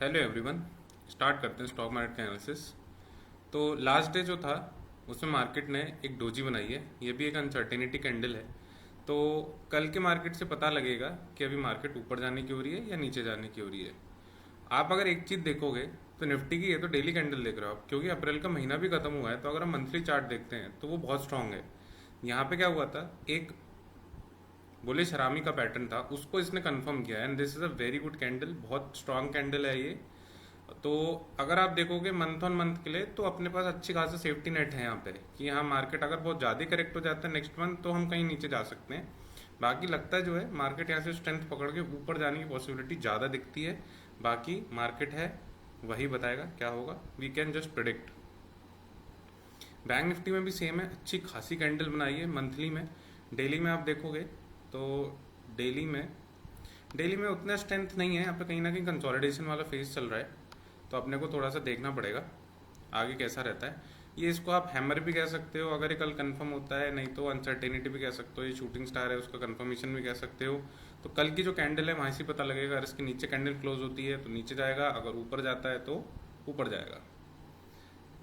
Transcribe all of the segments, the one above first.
Hello everyone. Start करते हैं stock market का एनालिसिस। तो लास्ट डे जो था उसमें मार्केट ने एक डोजी बनाई है। ये भी एक अनसर्टेनिटी कैंडल है। तो कल के मार्केट से पता लगेगा कि अभी मार्केट ऊपर जाने की हो रही है या नीचे जाने की हो रही है। आप अगर एक चीज़ देखोगे तो निफ्टी की ये तो डेली कैंडल देख रहे हो आप, क्योंकि अप्रैल का महीना भी खत्म हुआ है। तो अगर हम मंथली चार्ट देखते हैं तो वो बहुत स्ट्रांग है। यहाँ पे क्या हुआ था, एक बुलिश हरामी का पैटर्न था, उसको इसने कंफर्म किया है and this is a very good candle. बहुत स्ट्रांग कैंडल है ये। तो अगर आप देखोगे मंथ ऑन मंथ के लिए तो अपने पास अच्छी खासी सेफ्टी नेट है यहाँ पे कि यहाँ मार्केट अगर बहुत ज़्यादा करेक्ट हो जाता है नेक्स्ट मंथ तो हम कहीं नीचे जा सकते हैं। बाकी लगता है जो है मार्केट यहाँ से स्ट्रेंथ पकड़ के ऊपर जाने की पॉसिबिलिटी ज़्यादा दिखती है। बाकी मार्केट है वही बताएगा क्या होगा, we can just predict. Bank Nifty में भी सेम है, अच्छी खासी कैंडल बनाई है मंथली में। डेली में आप देखोगे तो डेली में डेली में उतना स्ट्रेंथ नहीं है। यहाँ पे कहीं ना कहीं कंसोलिडेशन वाला फेज चल रहा है। तो अपने को थोड़ा सा देखना पड़ेगा आगे कैसा रहता है। ये इसको आप हैमर भी कह सकते हो अगर ये कल कंफर्म होता है, नहीं तो अनसर्टेनिटी भी कह सकते हो। ये शूटिंग स्टार है उसका कंफर्मेशन भी कह सकते हो। तो कल की जो कैंडल है वहाँ से पता लगेगा। अगर इसके नीचे कैंडल क्लोज होती है तो नीचे जाएगा, अगर ऊपर जाता है तो ऊपर जाएगा।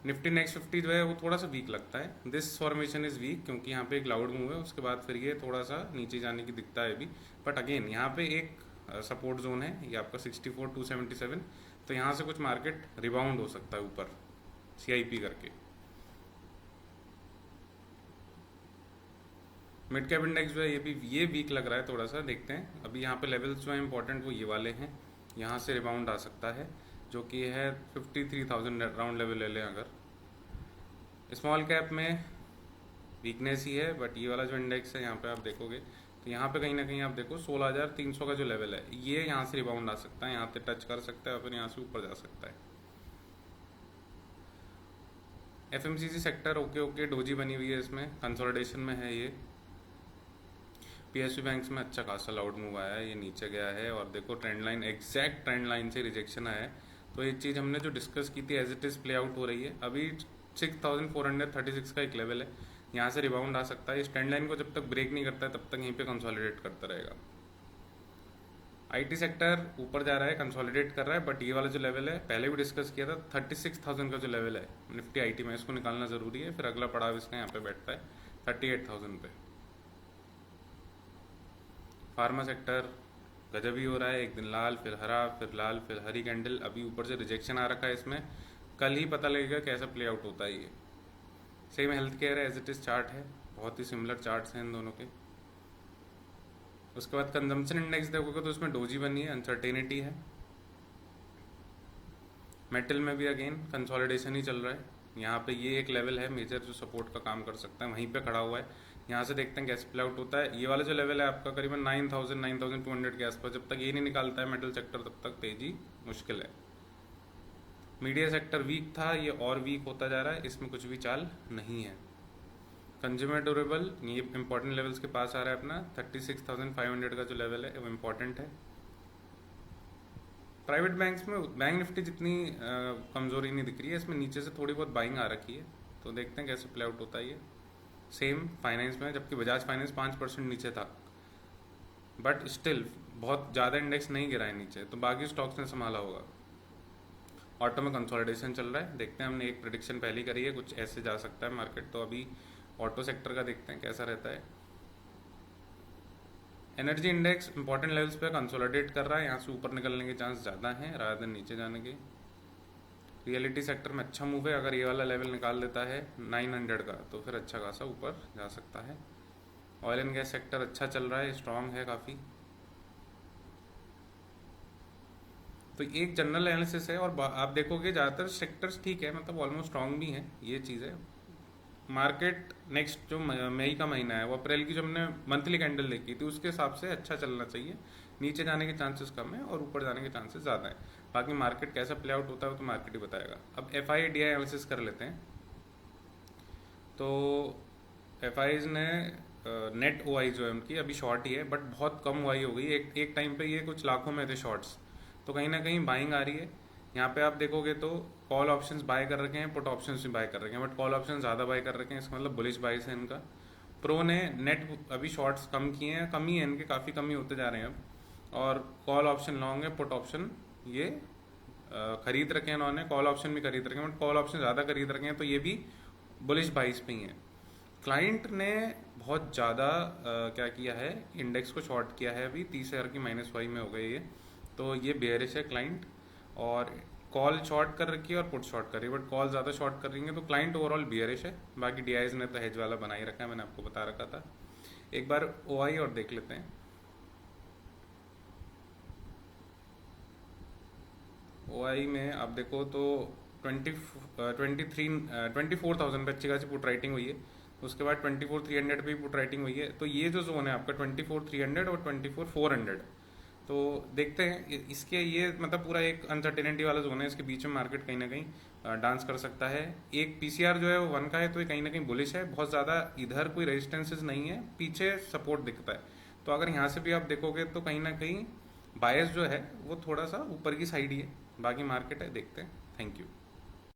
निफ्टी नेक्स्ट 50 जो है वो थोड़ा सा वीक लगता है। दिस फॉर्मेशन इज वीक क्योंकि यहाँ पे एक लाउड मूव है, उसके बाद फिर ये थोड़ा सा नीचे जाने की दिखता है अभी। बट अगेन यहाँ पे एक सपोर्ट जोन है, ये आपका 64,277। तो यहाँ से कुछ मार्केट रिबाउंड हो सकता है ऊपर सीआईपी करके। मिड कैप इंडेक्स जो है ये वीक लग रहा है थोड़ा सा। देखते हैं अभी यहाँ पे लेवल्स जो है इंपॉर्टेंट वो ये वाले हैं। यहाँ से रिबाउंड आ सकता है जो कि है 53,000 राउंड लेवल ले लें अगर। स्मॉल कैप में वीकनेस ही है, बट ये वाला जो इंडेक्स है यहाँ पे आप देखोगे तो यहाँ पे कहीं ना कहीं आप देखो 16,300 का जो लेवल है ये यहाँ से रिबाउंड आ सकता है, यहाँ पे टच कर सकता है और फिर यहाँ से ऊपर जा सकता है। FMCG sector okay okay, doji बनी हुई है, इसमें कंसोलिडेशन में है ये। पीएसयू बैंक्स में अच्छा खासा लाउड मूव आया है, ये नीचे गया है और देखो trend line, exact trend line से रिजेक्शन आया है। तो ये चीज़ हमने जो डिस्कस की थी as it is play out हो रही है। अभी 6,436 का एक लेवल है, यहाँ से रिबाउंड आ सकता है। इस ट्रेंड लाइन को जब तक ब्रेक नहीं करता है तब तक यहीं पे कंसोलिडेट करता रहेगा। आईटी सेक्टर ऊपर जा रहा है, कंसोलिडेट कर रहा है, बट ये वाला जो लेवल है पहले भी डिस्कस किया था 36,000 का जो लेवल है निफ्टी आईटी में, इसको निकालना जरूरी है। फिर अगला पड़ाव इसका यहाँ पे बैठता है 38,000 पे। फार्मा सेक्टर गजब ही हो रहा है, एक दिन लाल फिर हरा फिर लाल फिर हरी कैंडल। अभी ऊपर से रिजेक्शन आ रखा है इसमें, कल ही पता लगेगा कैसा प्ले आउट होता है ये। सेम हेल्थ केयर है, एज इट इज चार्ट है, बहुत ही सिमिलर चार्ट्स हैं इन दोनों के। उसके बाद कंजम्पशन इंडेक्स देखोगे तो उसमें डोजी बनी है, अनसर्टेनिटी है। मेटल में भी अगेन कंसोलिडेशन ही चल रहा है। यहाँ पे ये एक लेवल है मेजर जो सपोर्ट का काम कर सकता है, वहीं पे खड़ा हुआ है। यहाँ से देखते हैं कैसे प्ले आउट होता है। ये वाला जो लेवल है आपका करीबन 9,000 9,200 के आसपास, जब तक ये नहीं निकालता है मेटल सेक्टर तब तक तेजी मुश्किल है। मीडिया सेक्टर वीक था, ये और वीक होता जा रहा है, इसमें कुछ भी चाल नहीं है। कंज्यूमर ड्यूरेबल ये इंपॉर्टेंट लेवल्स के पास आ रहा है अपना, 36,500 का जो लेवल है वो इम्पॉर्टेंट है। प्राइवेट बैंक्स में बैंक निफ्टी जितनी कमजोरी नहीं दिख रही है, इसमें नीचे से थोड़ी बहुत बाइंग आ रखी है। तो देखते हैं कैसे प्ले आउट होता है ये। सेम फाइनेंस में, जबकि बजाज फाइनेंस 5% नीचे था, बट स्टिल बहुत ज़्यादा इंडेक्स नहीं गिरा है नीचे, तो बाकी स्टॉक्स ने संभाला होगा। ऑटो में कंसोलिडेशन चल रहा है, देखते हैं, हमने एक प्रिडिक्शन पहले करी है, कुछ ऐसे जा सकता है मार्केट। तो अभी ऑटो सेक्टर का देखते हैं कैसा रहता है। एनर्जी इंडेक्स इंपॉर्टेंट लेवल्स पे कंसोलिडेट कर रहा है, यहाँ से ऊपर निकलने के चांस ज़्यादा हैं रादर देन नीचे जाने के। रियलिटी सेक्टर में अच्छा मूव है, अगर ये वाला लेवल निकाल देता है 900 का तो फिर अच्छा खासा ऊपर जा सकता है। ऑयल एंड गैस सेक्टर अच्छा चल रहा है, स्ट्रांग है काफ़ी। तो एक जनरल एनालिसिस है और आप देखोगे ज़्यादातर सेक्टर्स ठीक है, मतलब ऑलमोस्ट स्ट्रांग भी हैं, ये चीज़ है। मार्केट नेक्स्ट जो मई का महीना है वो अप्रैल की जो हमने मंथली कैंडल देखी थी उसके हिसाब से अच्छा चलना चाहिए। नीचे जाने के चांसेस कम है और ऊपर जाने के चांसेस ज़्यादा है। बाकी मार्केट कैसा प्ले आउट होता है वो तो मार्केट ही बताएगा। अब F I D I analysis कर लेते हैं। तो एफ आईज ने नेट ओ आई जो है उनकी अभी शॉर्ट ही है, बट बहुत कम ओ आई हो गई। एक टाइम पे ये कुछ लाखों में थे शॉर्ट्स, तो कहीं ना कहीं बाइंग आ रही है। यहाँ पे आप देखोगे तो कॉल ऑप्शंस बाय कर रखे हैं, पुट ऑप्शंस भी बाय कर रखे हैं, बट कॉल ऑप्शन ज़्यादा बाय कर रखे हैं, इसका मतलब बुलिश बाइस है इनका। प्रो ने नेट अभी शॉर्ट्स कम किए हैं, कम ही है इनके, काफ़ी कम ही होते जा रहे हैं अब। और कॉल ऑप्शन लॉन्ग है, पुट ऑप्शन ये खरीद रखे हैं इन्होंने, कॉल ऑप्शन भी खरीद रखे हैं, बट कॉल ऑप्शन ज़्यादा खरीद रखे हैं, तो ये भी बुलिश बाइस पे ही है। क्लाइंट ने बहुत ज़्यादा क्या किया है, इंडेक्स को शॉर्ट किया है, अभी 30,000 की -5 में हो गई है, तो ये बेयरिश है क्लाइंट। और कॉल शॉर्ट कर रखी है और पुट शॉर्ट कर रही है, बट कॉल ज़्यादा शॉर्ट कर रही है, तो क्लाइंट ओवरऑल बियरिश है। बाकी डीआईज ने तो हेज वाला बना ही रखा है, मैंने आपको बता रखा था। एक बार ओआई और देख लेते हैं। ओआई में आप देखो तो 24,000 पे अच्छी खासी पुट राइटिंग हुई है। उसके बाद 24,300 पे भी पुट राइटिंग हुई है। तो ये जो जोन है आपका 24,300 और 24,400, तो देखते हैं इसके, ये मतलब पूरा एक अनसर्टेनिटी वाला जोन है, इसके बीच में मार्केट कहीं ना कहीं डांस कर सकता है। एक पीसीआर जो है वो 1 का है, तो ये कहीं ना कहीं बुलिश है, बहुत ज़्यादा इधर कोई रेजिस्टेंसेज नहीं है, पीछे सपोर्ट दिखता है। तो अगर यहाँ से भी आप देखोगे तो कहीं ना कहीं बायस जो है वो थोड़ा सा ऊपर की साइड ही है। बाकी मार्केट है, देखते हैं। Thank you.